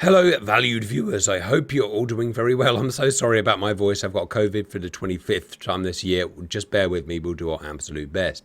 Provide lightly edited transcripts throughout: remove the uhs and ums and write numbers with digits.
Hello, valued viewers. I hope you're all doing very well. I'm so sorry about my voice. I've got COVID for the 25th time this year. Just bear with me. We'll do our absolute best.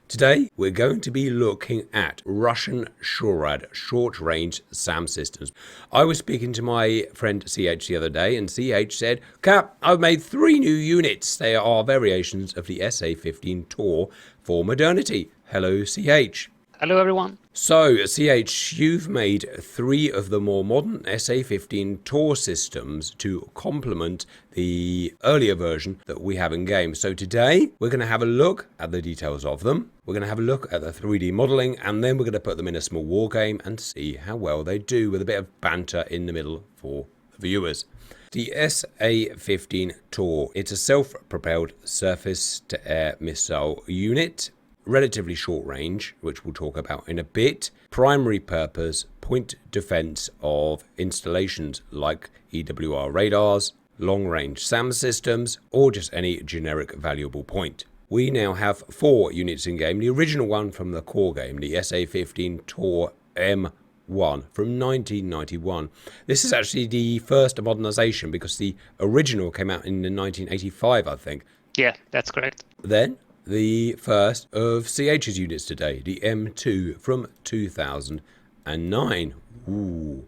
Today, we're going to be looking at Russian SHORAD, short-range SAM systems. I was speaking to my friend CH the other day, and CH said, Cap, I've made 3 new units. They are variations of the SA-15 TOR for modernity. Hello, CH. Hello, everyone. So, CH, you've made 3 of the more modern SA-15 TOR systems to complement the earlier version that we have in game. So today, we're going to have a look at the details of them. We're going to have a look at the 3D modeling, and then we're going to put them in a small war game and see how well they do with a bit of banter in the middle for the viewers. The SA-15 TOR, it's a self-propelled surface-to-air missile unit. Relatively short range, which we'll talk about in a bit. Primary purpose, point defense of installations like EWR radars, long range SAM systems, or just any generic valuable point. We now have 4 units in game. The original one from the core game, the SA-15 TOR M1 from 1991. This is actually the first modernization because the original came out in 1985, I think. Yeah, that's correct. Then the first of CH's units today, the M2 from 2009. Ooh,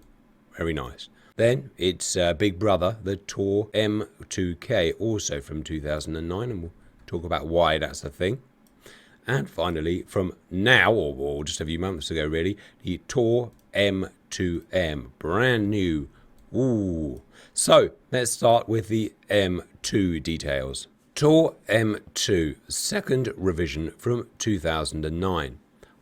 very nice. Then it's big brother, the TOR M2K, also from 2009, and we'll talk about why that's a thing. And finally, from now, or just a few months ago really, the TOR M2M, brand new. Ooh. So let's start with the M2 details. TOR M2, second revision from 2009.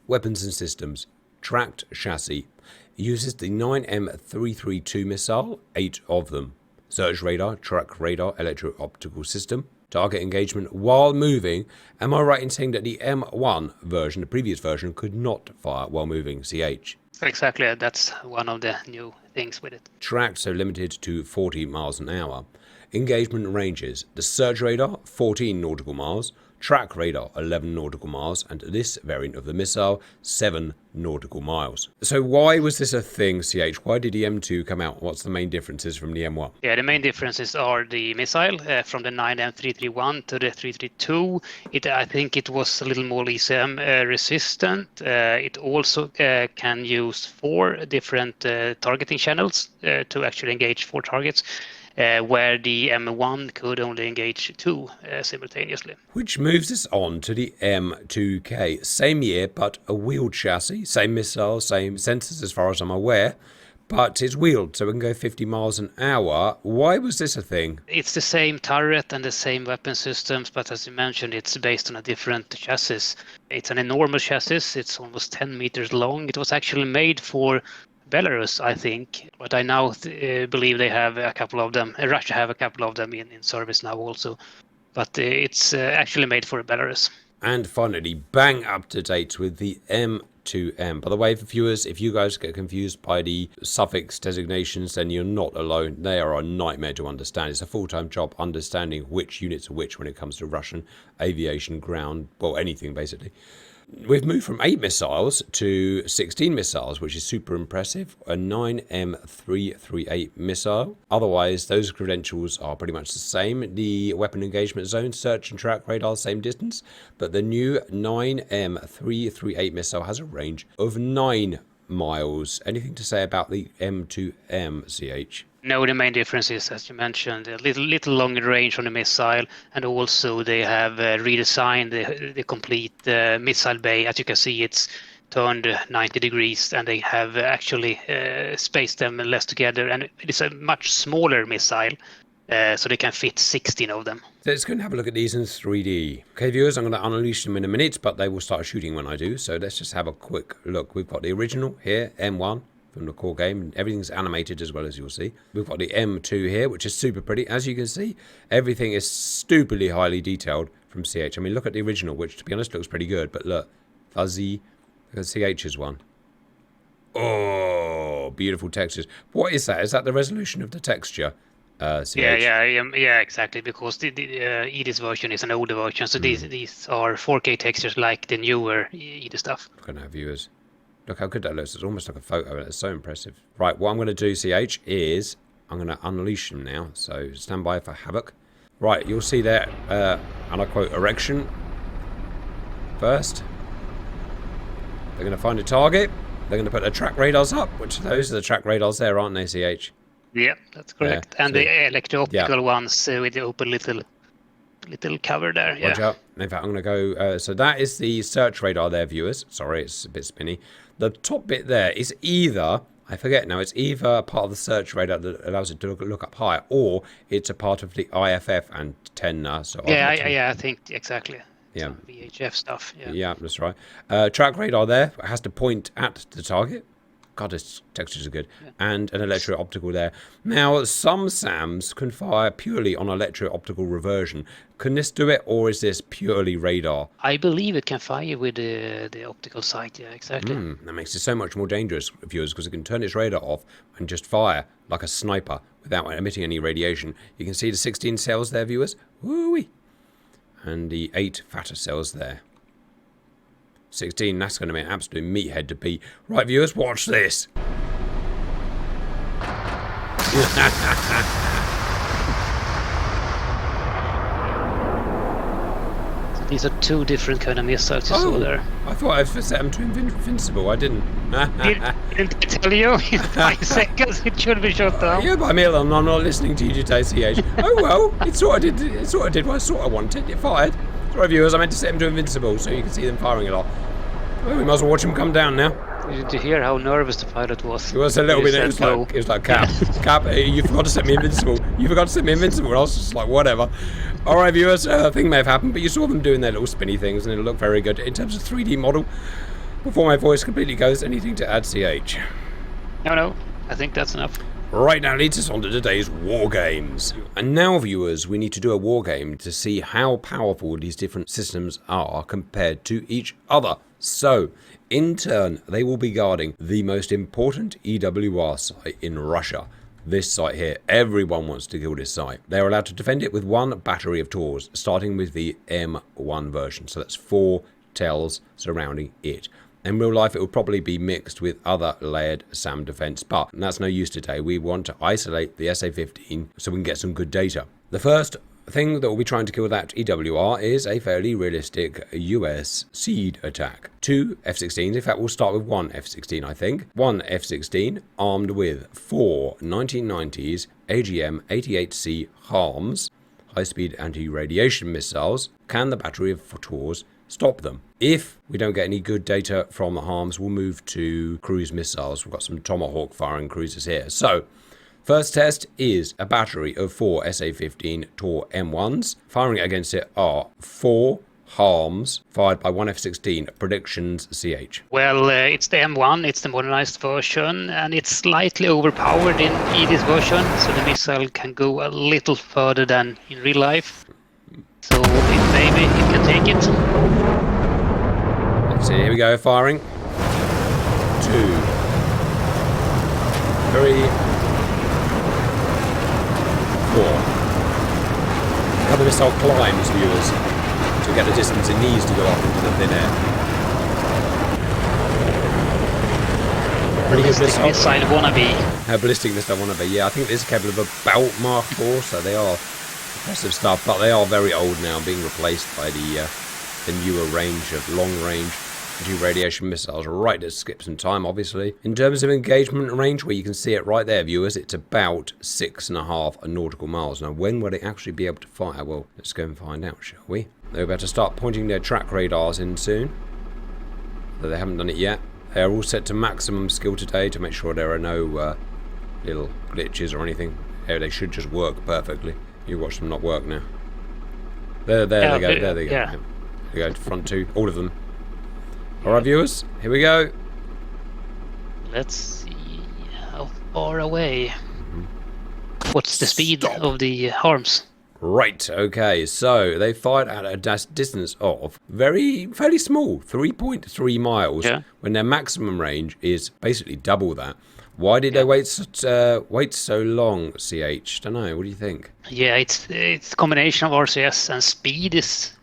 Weapons and systems, tracked chassis, uses the 9M332 missile, 8 of them. Search radar, track radar, electro-optical system, target engagement while moving. Am I right in saying that the M1 version, the previous version, could not fire while moving, CH? Exactly, that's one of the new things with it. Tracked, so limited to 40 miles an hour. Engagement ranges, the search radar 14 nautical miles, track radar 11 nautical miles, and this variant of the missile 7 nautical miles. So why was this a thing, CH? Why did the M2 come out? What's the main differences from the M1? Yeah, the main differences are the missile from the 9M331 to the 332. I think it was a little more ECM resistant. It also can use 4 different targeting channels to actually engage 4 targets. Where the M1 could only engage 2 simultaneously. Which moves us on to the M2K. Same year, but a wheeled chassis. Same missile, same sensors as far as I'm aware. But it's wheeled, so it can go 50 miles an hour. Why was this a thing? It's the same turret and the same weapon systems, but as you mentioned, it's based on a different chassis. It's an enormous chassis. It's almost 10 meters long. It was actually made for Belarus, I think, but I now believe they have a couple of them. Russia have a couple of them in service now also, but it's actually made for Belarus. And finally, bang up to date with the M2M. By the way, for viewers, if you guys get confused by the suffix designations, then you're not alone. They are a nightmare to understand. It's a full-time job understanding which units are which when it comes to Russian aviation, ground, well, anything basically. We've moved from 8 missiles to 16 missiles, which is super impressive. A 9M338 missile. Otherwise, those credentials are pretty much the same. The weapon engagement zone, search and track radar, same distance. But the new 9M338 missile has a range of 9 miles. Anything to say about the M2M, CH? No, the main difference is, as you mentioned, a little longer range on the missile, and also they have redesigned the complete missile bay. As you can see, it's turned 90 degrees, and they have actually spaced them less together, and it's a much smaller missile, so they can fit 16 of them. So let's go and have a look at these in 3D. Okay, viewers, I'm going to unleash them in a minute, but they will start shooting when I do, so let's just have a quick look. We've got the original here, M1. From the core game, and everything's animated as well, as you'll see. We've got the M2 here, which is super pretty. As you can see, everything is stupidly highly detailed from CH. I mean, look at the original, which to be honest looks pretty good, but look, fuzzy. Look at CH's one. Oh, beautiful textures. What is that? Is that the resolution of the texture? CH? Yeah, exactly. Because the EDIS version is an older version, so these are 4K textures like the newer EDIS stuff. We're gonna have viewers. Look how good that looks. It's almost like a photo. It's so impressive. Right, what I'm going to do, CH, is I'm going to unleash them now. So stand by for havoc. Right, you'll see there, and I quote, erection first. They're going to find a target. They're going to put their track radars up, which those are the track radars there, aren't they, CH? Yeah, that's correct. And the electro-optical ones with the open little cover there. Watch out. In fact, I'm going to go... so that is the search radar there, viewers. Sorry, it's a bit spinny. The top bit there is either... I forget now. It's either part of the search radar that allows it to look up higher, or it's a part of the IFF antenna. So I think exactly. Yeah. Some VHF stuff. Yeah, that's right. Track radar there has to point at the target. God, its textures are good. Yeah. And an electro-optical there. Now, some SAMs can fire purely on electro-optical reversion. Can this do it, or is this purely radar? I believe it can fire with the optical sight, yeah, exactly. That makes it so much more dangerous, viewers, because it can turn its radar off and just fire like a sniper without emitting any radiation. You can see the 16 cells there, viewers. Woo-wee. And the 8 fatter cells there. 16, that's going to be an absolute meathead to beat. Right, viewers, watch this. So these are two different kind of missiles you saw there. I thought I set them to invincible. I didn't. Didn't I tell you? In 5 seconds it should be shot down. Yeah, but I'm not listening to you today, CH. Oh well, it sort of did what I sort of wanted. It fired. Sorry, viewers, I meant to set them to invincible so you can see them firing a lot. Well, we might as well watch them come down now. Did you hear how nervous the pilot was? It was a little bit. It was like Cap, you forgot to set me invincible. You forgot to set me invincible. I was just like, whatever. All right, viewers, a thing may have happened, but you saw them doing their little spinny things, and it looked very good in terms of 3D model. Before my voice completely goes, anything to add, CH? No, I think that's enough. Right, now leads us on to today's war games. And now, viewers, we need to do a war game to see how powerful these different systems are compared to each other. So, in turn, they will be guarding the most important EWR site in Russia. This site here, everyone wants to kill this site. They're allowed to defend it with one battery of TORs, starting with the M1 version. So that's 4 tells surrounding it. In real life, it will probably be mixed with other layered SAM defense, but that's no use today. We want to isolate the SA-15 so we can get some good data. The first thing that we'll be trying to kill that EWR is a fairly realistic US seed attack. 2 F-16s, in fact we'll start with 1 F-16 I think. 1 F-16 armed with 4 1990s AGM-88C HARMs, high-speed anti-radiation missiles. Can the battery of TORs stop them? If we don't get any good data from the HARMs, we'll move to cruise missiles. We've got some Tomahawk firing cruisers here. So, first test is a battery of 4 SA-15 TOR M1s. Firing against it are 4 HARMs fired by 1 F-16. Predictions, CH? Well, it's the M1, it's the modernized version, and it's slightly overpowered in this version, so the missile can go a little further than in real life. So maybe it can take it. Let's see, here we go, firing. 2, 3, 4. How the missile climbs, viewers, to get the distance it needs to go up into the thin air. Pretty good missile. Missile wannabe. Ballistic missile wannabe, yeah. I think this is capable of about Mark 4, so they are impressive stuff, but they are very old now, being replaced by the newer range of long-range anti-radiation missiles. Right, let's skip some time, obviously. In terms of engagement range, where you can see it right there, viewers, it's about 6.5 nautical miles. Now, when will it actually be able to fire? Well, let's go and find out, shall we? They're about to start pointing their track radars in soon, though they haven't done it yet. They are all set to maximum skill today to make sure there are no little glitches or anything. They should just work perfectly. You watch them not work now. There they go. There they go. Yeah. We go to front 2, all of them. All right, viewers, here we go. Let's see how far away. What's the speed of the HARMs? Right, okay, so they fired at a distance of fairly small, 3.3 miles, when their maximum range is basically double that. Why did they wait so long, CH? Don't know, what do you think? Yeah, it's a combination of RCS and speed is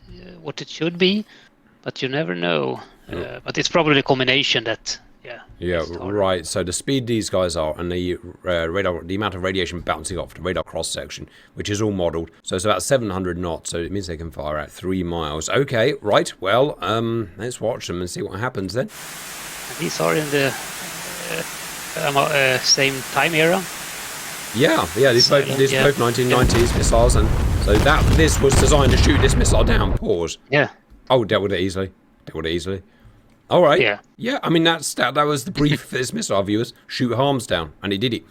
what it should be, but you never know. But it's probably a combination that Yeah, right. So the speed these guys are, and the radar, the amount of radiation bouncing off the radar cross section, which is all modelled. So it's about 700 knots. So it means they can fire at 3 miles. Okay, right. Well, let's watch them and see what happens then. These are in the same time era. Yeah. These both 1990s missiles, and so this was designed to shoot this missile down. Pause. Yeah. Oh, dealt with it easily. All right. Yeah. I mean, that was the brief for this missile, viewers. Shoot harms down, and it did it.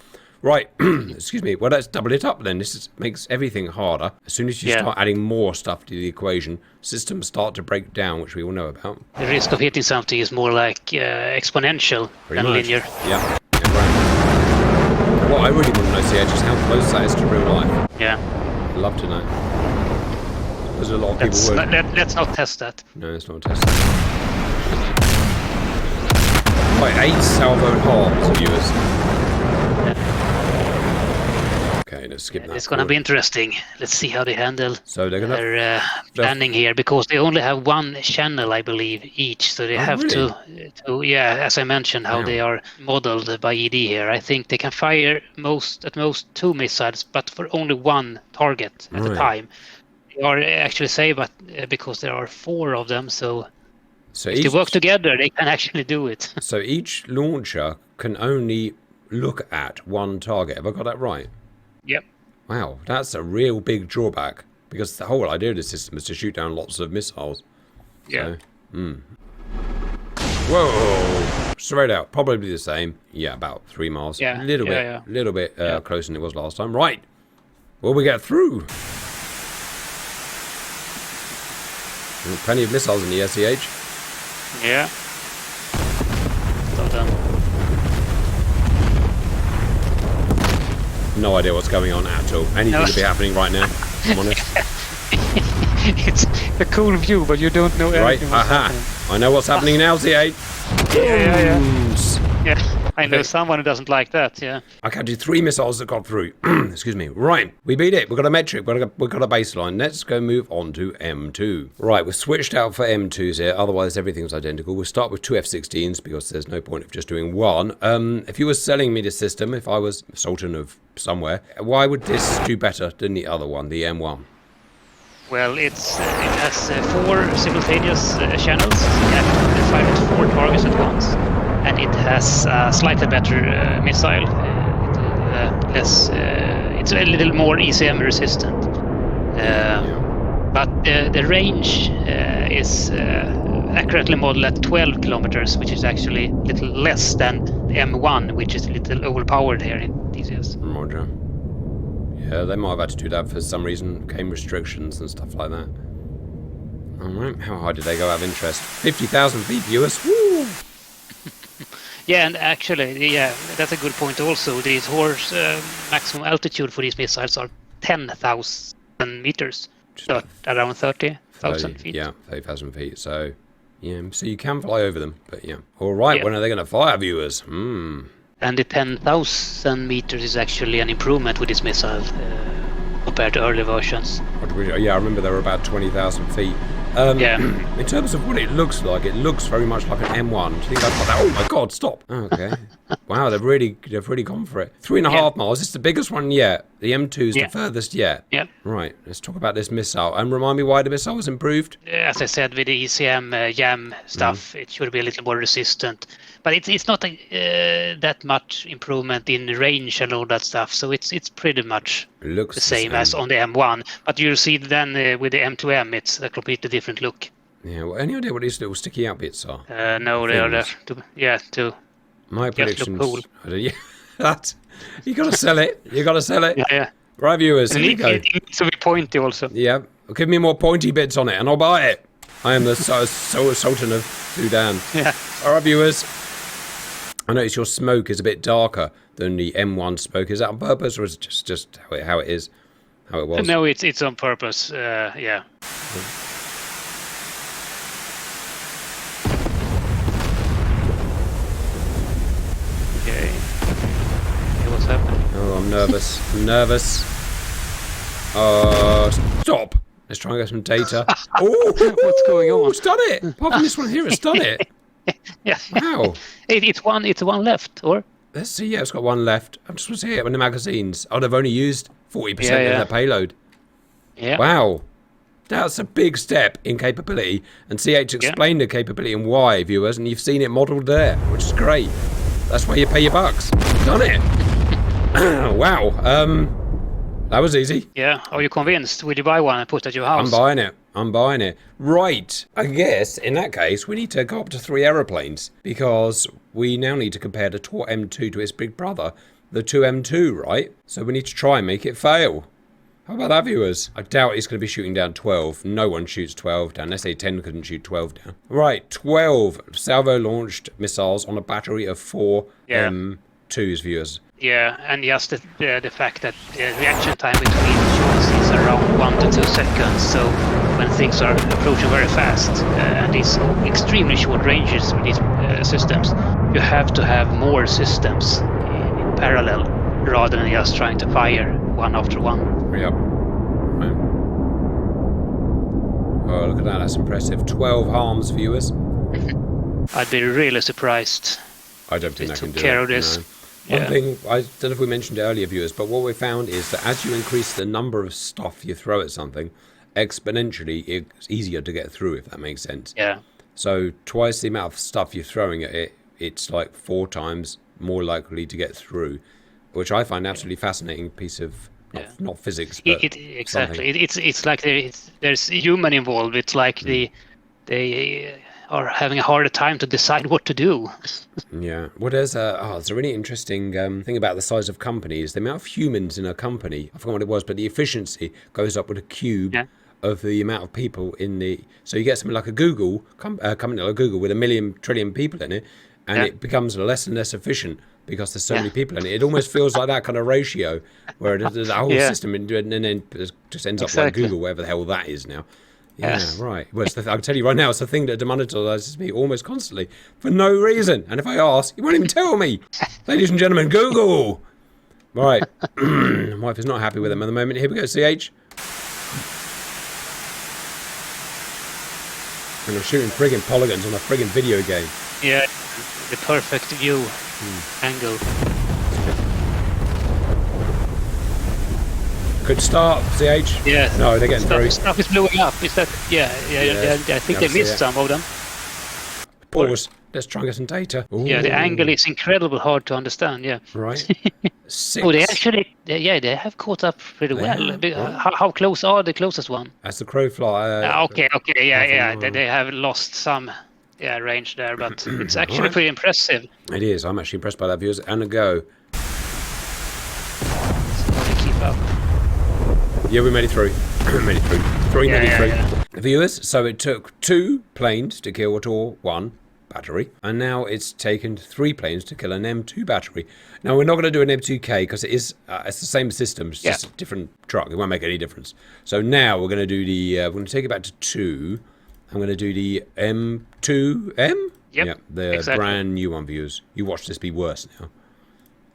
Right. Excuse me. Well, let's double it up then. Makes everything harder. As soon as you start adding more stuff to the equation, systems start to break down, which we all know about. The risk of hitting something is more like exponential than linear. Yeah. Right. What I really want to know, CH, is how close that is to real life. Yeah. I'd love to know. There's a lot of people would. Let's not test that. No, let's not test that. Right, 8 salvo harms, viewers. Okay, let's skip that. It's going to be interesting. Let's see how they handle their planning here, because they only have one channel, I believe, each. So they have to, as I mentioned, how they are modeled by ED here. I think they can fire at most 2 missiles, but for only one target at a time. They are actually safe, but because there are 4 of them, so if they work together, they can actually do it. So each launcher can only look at one target. Have I got that right? Yep. Wow, that's a real big drawback, because the whole idea of the system is to shoot down lots of missiles. Yeah. So, Whoa! Straight out, probably the same. Yeah, about 3 miles. Yeah. A little bit closer than it was last time. Right. Will we get through? Plenty of missiles in the SEH. Yeah. Well done. No idea what's going on at all. Anything could be happening right now, if I'm honest. It's a cool view, but you don't know anything. Right, I know what's happening now, CA. Yeah, I know someone who doesn't like that, yeah. I counted 3 missiles that got through. Excuse me. Right, we beat it. We've got a metric. We've got a baseline. Let's go move on to M2. Right, we've switched out for M2s here. Otherwise, everything's identical. We'll start with 2 F-16s, because there's no point of just doing one. If you were selling me the system, if I was Sultan of somewhere, why would this do better than the other one, the M1? Well, it has 4 simultaneous channels. You can fire at 4 targets at once. And it has a slightly better missile. It's a little more ECM resistant. But the range is accurately modeled at 12 kilometers, which is actually a little less than the M1, which is a little overpowered here in DCS. Roger. Yeah, they might have had to do that for some reason. Came restrictions and stuff like that. Alright, how high did they go out of interest? 50,000 feet, viewers. Woo! Yeah, and actually, that's a good point also. The TOR's maximum altitude for these missiles are 10,000 meters, so around 30,000 feet. Yeah, 30,000 feet. So, yeah, so you can fly over them, but yeah. All right, when are they going to fire, viewers? And the 10,000 meters is actually an improvement with this missile compared to early versions. Yeah, I remember they were about 20,000 feet. In terms of what it looks very much like an M1. Do you think I've got that? Oh my God, stop. Okay. Wow, they've really gone for it. 3.5 miles. It's the biggest one yet. The M2 is the furthest yet. Yeah. Right. Let's talk about this missile and remind me why the missile was improved. As I said, with the ECM YAM stuff, it should be a little more resistant. But it's not that much improvement in range and all that stuff. So it's pretty much the same as on the M1. But you'll see then with the M2M, it's a completely different look. Yeah. Well, any idea what these little sticky out bits are? No, they are there to my predictions. Cool. You got to sell it. You got to sell it. Yeah. Right, viewers. Here we go. It needs to be pointy also. Yeah. Give me more pointy bits on it, and I'll buy it. I am the Sultan of Sudan. Yeah. All right, viewers. I notice your smoke is a bit darker than the M1 smoke. Is that on purpose, or is it just how it is, how it was? No, it's on purpose. Yeah. Okay. What's happening? Oh, I'm nervous. Stop. Let's try and get some data. Oh, what's going on? It's done it. Apart from this one here, it's done it. Yeah. Wow. It's one left, or? Let's see. Yeah, it's got one left. I'm just going to see it in the magazines. Oh, they've only used 40% Yeah, of yeah. their payload. Yeah. Wow. That's a big step in capability. And CH explained the capability and why, viewers, and you've seen it modelled there, which is great. That's where you pay your bucks. Done it. Wow. That was easy. Yeah. Are you convinced? Will you buy one and put at your house? I'm buying it. I'm buying it. Right. I guess, in that case, we need to go up to 3 aeroplanes, because we now need to compare the TOR M2 to its big brother, the 2M2, right? So we need to try and make it fail. How about that, viewers? I doubt it's going to be shooting down 12. No one shoots 12 down. SA-10 couldn't shoot 12 down. Right, 12 salvo-launched missiles on a battery of 4 M2s, viewers. Yeah, and just the fact that the reaction time between shots is around 1 to 2 seconds. So when things are approaching very fast, and these extremely short ranges with these systems, you have to have more systems in parallel rather than just trying to fire one after one. Yep. Right. Oh, look at that. That's impressive. 12 harms, viewers. I'd be really surprised. I don't think they I can took do care it. of this. No. One thing, I don't know if we mentioned it earlier, viewers, but what we found is that as you increase the number of stuff you throw at something, exponentially, it's easier to get through, if that makes sense. Yeah. So twice the amount of stuff you're throwing at it, it's like 4 times more likely to get through, which I find absolutely fascinating piece of not physics, but exactly. It's like there's human involved. It's like they are having a harder time to decide what to do. Yeah. Well, there's a really interesting thing about the size of companies. The amount of humans in a company, I forgot what it was, but the efficiency goes up with a cube of the amount of people in the... So you get something like a Google, company like Google with 1 million trillion people in it, and it becomes less and less efficient because there's so many people in it. It almost feels like that kind of ratio where the whole system and then it just ends up like Google, whatever the hell that is now. Yeah, right. Well, I'll tell you right now, it's the thing that demonetizes me almost constantly for no reason. And if I ask, you won't even tell me. Ladies and gentlemen, Google. Right. My wife is not happy with them at the moment. Here we go, CH. And I'm shooting friggin' polygons on a friggin' video game. Yeah, the perfect view angle. Good start, CH. Yeah. No, they're getting through. Stuff is blowing up. Is that? Yeah. I think they missed some of them. Pause. Let's try and get some data. Ooh. Yeah, the angle is incredibly hard to understand. Yeah. Right. 6. Oh, they actually, they have caught up pretty well. How close are the closest one? As the crow fly. Okay, yeah. They have lost some range there, but it's actually pretty impressive. It is. I'm actually impressed by that, viewers. And a go. Keep up. Yeah, we made it through. Made it through. Made it through. Yeah. Viewers, so it took 2 planes to kill a TOR 1 battery, and now it's taken 3 planes to kill an M2 battery. Now, we're not going to do an M2K because it's the same system, it's just a different truck. It won't make any difference. So now we're going to do we're going to take it back to 2. I'm going to do the M2M? Yep, Yeah, the brand new one, viewers. You watch this be worse now.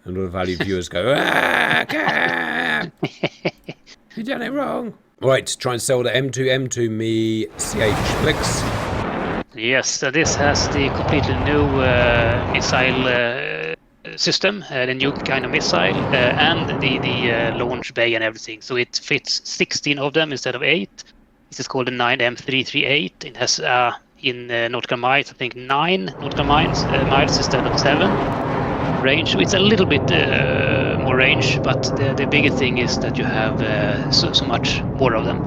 And all the valued viewers go, Cam! You done it wrong. Right, try and sell the M2M to me, CH Flicks. Yes, so this has the completely new missile system, the new kind of missile, and the launch bay and everything. So it fits 16 of them instead of 8. This is called the 9M338. It has, in nautical miles, I think 9 nautical miles instead of 7. Range. It's a little bit more range, but the bigger thing is that you have so much more of them.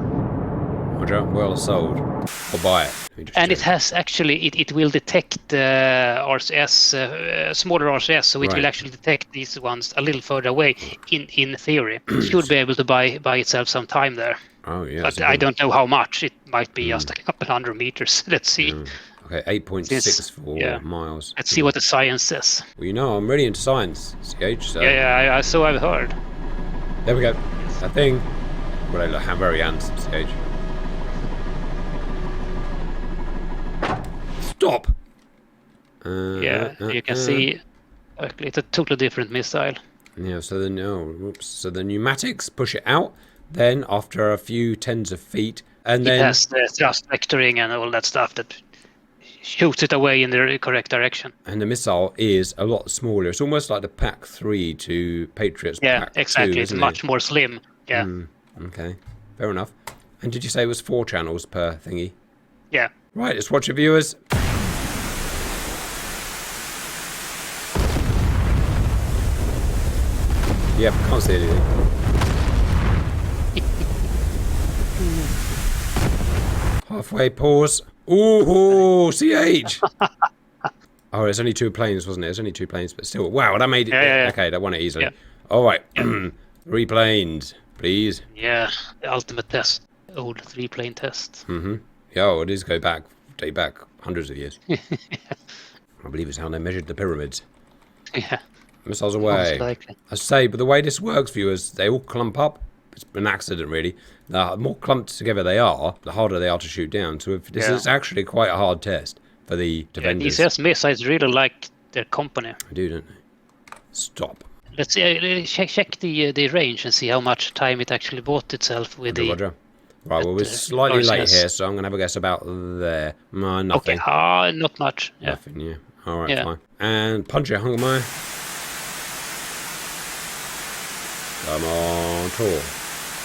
Roger, well sold. Or buy it. And it has actually, it will detect RCS, smaller RCS, so it will actually detect these ones a little further away. In theory, it should be able to buy itself some time there. Oh yeah. But I don't know how much. It might be just a couple hundred meters. Let's see. Okay, 8.64 miles. Let's see what the science says. Well, you know, I'm really into science, CH. So. Yeah, so I've heard. There we go. That thing. Well, I look very handsome, CH. Stop! You can see it's a totally different missile. Yeah, so the pneumatics push it out, then after a few tens of feet, and then... It has the thrust vectoring and all that stuff that shoots it away in the correct direction. And the missile is a lot smaller. It's almost like the PAC-3 to Patriot's Yeah, PAC-2, exactly. It's isn't much more slim. Yeah. Okay, fair enough. And did you say it was 4 channels per thingy? Yeah. Right, let's watch it, viewers. Yep, can't see anything. Halfway pause. Ooh, CH! Oh, it's only 2 planes, wasn't it? It's only 2 planes, but still. Wow, that made it. Yeah. Okay, that won it easily. Yeah. All right. 3 planes, please. Yeah, the ultimate test. Old 3-plane test. Yeah, oh, it is date back hundreds of years. I believe it's how they measured the pyramids. Yeah. Missiles away. Most likely. I say, but the way this works, viewers, they all clump up. It's an accident, really. The more clumped together they are, the harder they are to shoot down. So if this is actually quite a hard test for the defenders. DCS missiles really like their company. I do, don't they? Stop. Let's check the range and see how much time it actually bought itself with Roger. Right, well, we're slightly late here, so I'm going to have a guess about there. No, nothing. Okay, not much. Yeah. Nothing, yeah. All right, fine. And punch it, Hunger Mine. Come on, TOR.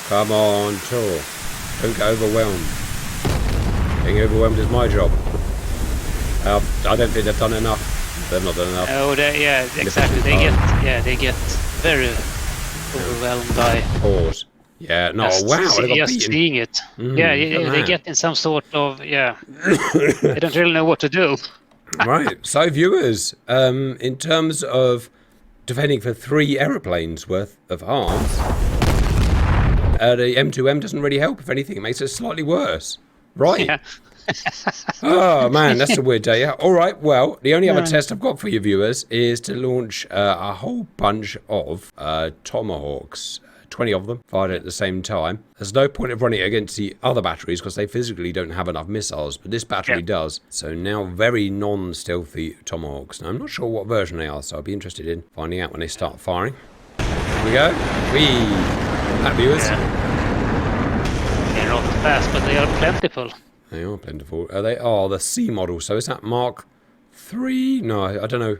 Come on, TOR. Don't get overwhelmed. Being overwhelmed is my job. I don't think they've done enough. They've not done enough. Oh, exactly. They get very overwhelmed by. Pause. Yeah, no, wow, they got just beaten. seeing it. They get in some sort of, they don't really know what to do. Right, so viewers, in terms of defending for 3 aeroplanes worth of arms, the M2M doesn't really help. If anything, it makes it slightly worse. Right. Yeah. Oh, man, that's a weird day. Yeah. All right, well, the only other test I've got for you viewers is to launch a whole bunch of Tomahawks. 20 of them fired at the same time. There's no point of running it against the other batteries because they physically don't have enough missiles, but this battery does. So now very non-stealthy Tomahawks. Now, I'm not sure what version they are, so I'll be interested in finding out when they start firing. Here we go. That viewers. They're not fast, but they are plentiful. They are plentiful. Are they? Oh, the C model. So is that Mark 3? No, I don't know.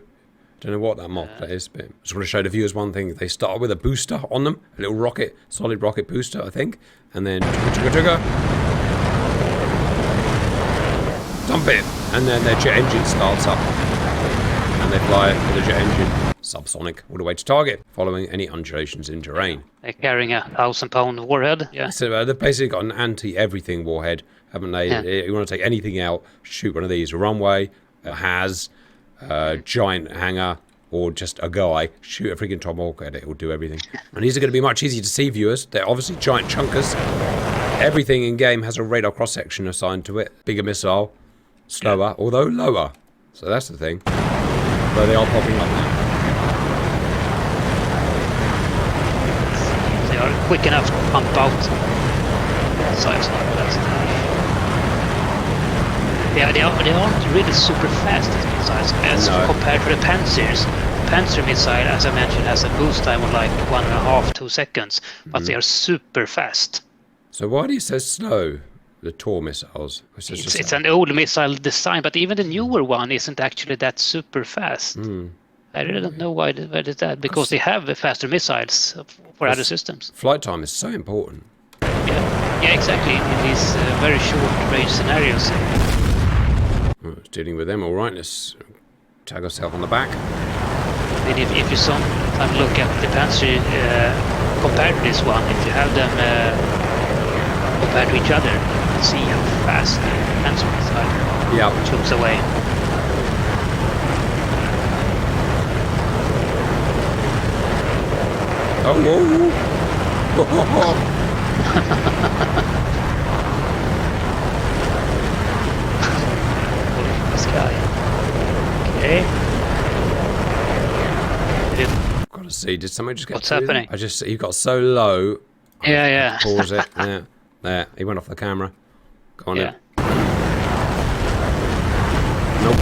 Don't know what that mock that is, but I just want to show the viewers one thing. They start with a booster on them, a little rocket, solid rocket booster, I think, and then trigger, dump it, and then their jet engine starts up, and they fly it with the jet engine, subsonic, all the way to target, following any undulations in terrain. They're carrying a 1,000-pound warhead. Yeah. So they've basically got an anti-everything warhead, haven't they? Yeah. You want to take anything out, shoot one of these, a runway, a has. Giant hangar, or just a guy, shoot a freaking Tomahawk at it, will do everything. And these are going to be much easier to see, viewers. They're obviously giant chunkers. Everything in game has a radar cross-section assigned to it. Bigger missile, slower, although lower. So that's the thing. But they are popping up now. They are quick enough to pump out size. They aren't really super fast, these missiles, as compared to the Panzers. The Panzer missile, as I mentioned, has a boost time of like 1.5–2 seconds, but they are super fast. So why are these so slow, the TOR missiles? It's an old missile design, but even the newer one isn't actually that super fast. I really don't know why did that, because they have faster missiles for other systems. Flight time is so important. Yeah, exactly, in these very short range scenarios. Dealing with them, all right. Let's tag ourselves on the back. And if you sometimes look at the Panzer compared to this one, if you have them compared to each other, you can see how fast the Panzer missile chokes away. Okay. Gotta see, did somebody just get What's happening? I just he got so low. Yeah. Pause it. There. He went off the camera. Go on in. Nope.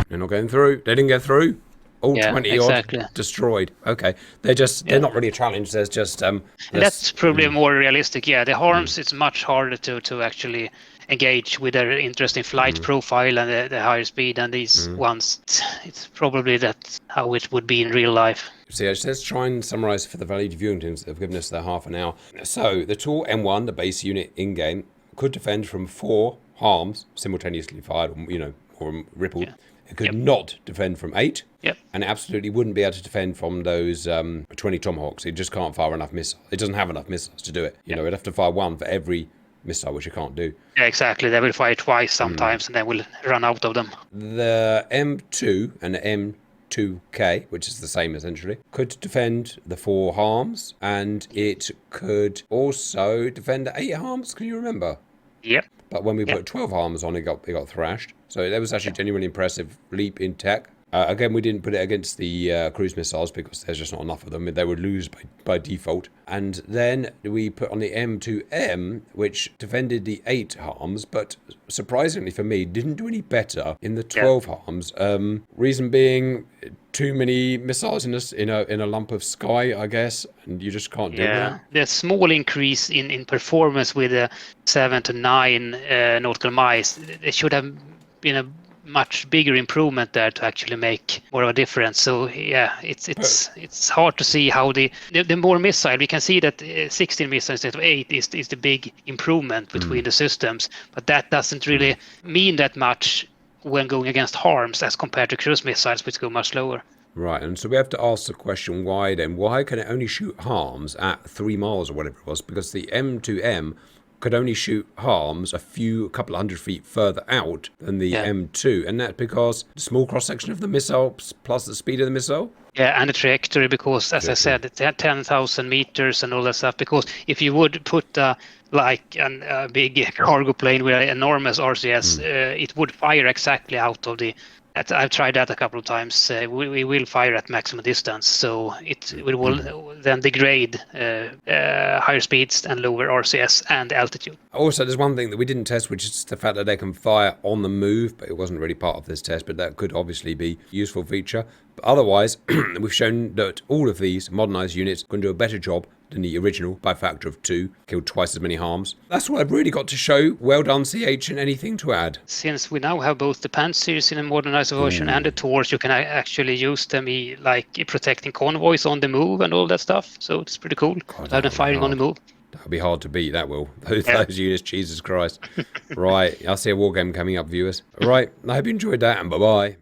They're not going through. They didn't get through. All 20 odd destroyed. Okay. They're not really a challenge. There's just that's probably more realistic. Yeah, the harms it's much harder to actually engage with their interesting flight profile and the higher speed than these ones. It's probably that how it would be in real life. So yeah, let's try and summarise for the valued viewing teams that have given us their half an hour. So the TOR M1, the base unit in-game, could defend from 4 harms simultaneously fired, or rippled. Yeah. It could not defend from 8. Yep. And it absolutely wouldn't be able to defend from those 20 Tomahawks. It just can't fire enough missiles. It doesn't have enough missiles to do it. You know, it'd have to fire 1 for every missile, which it can't do. Yeah, exactly. They will fire twice sometimes, and then we'll run out of them. The M2 and the M2K, which is the same essentially, could defend the 4 harms, and it could also defend the 8 harms. Can you remember? Yep. But when we put 12 harms on, it got thrashed. So that was actually a genuinely impressive leap in tech. Again, we didn't put it against the cruise missiles because there's just not enough of them. They would lose by default. And then we put on the M2M, which defended the 8 harms, but surprisingly for me, didn't do any better in the 12 harms. Reason being, too many missiles in a lump of sky, I guess, and you just can't do that. The small increase in performance with the 7 to 9 nautical miles, it should have been a much bigger improvement there to actually make more of a difference. So yeah, it's hard to see how the more missile, we can see that 16 missiles instead of 8 is the big improvement between the systems, but that doesn't really mean that much when going against harms as compared to cruise missiles, which go much slower. Right, and so we have to ask the question, why then? Why can it only shoot harms at 3 miles or whatever it was? Because the M2M could only shoot harms a couple of 100 feet further out than the M2, and that's because the small cross-section of the missile plus the speed of the missile? Yeah, and the trajectory, because as I said, it's at 10,000 meters and all that stuff, because if you would put like a big cargo plane with an enormous RCS, it would fire exactly out of the... I've tried that a couple of times. We will fire at maximum distance, so it will then degrade higher speeds and lower RCS and altitude. Also, there's one thing that we didn't test, which is the fact that they can fire on the move, but it wasn't really part of this test, but that could obviously be a useful feature. But otherwise, we've shown that all of these modernized units can do a better job than the original by a factor of 2, killed twice as many harms. That's what I've really got to show. Well done, CH, and anything to add? Since we now have both the Panzers in a modernized version and the TORs, you can actually use them like protecting convoys on the move and all that stuff. So it's pretty cool to have them firing on the move. That'll be hard to beat, that will. Those units, Jesus Christ. Right, I'll see a war game coming up, viewers. Right, I hope you enjoyed that, and bye-bye.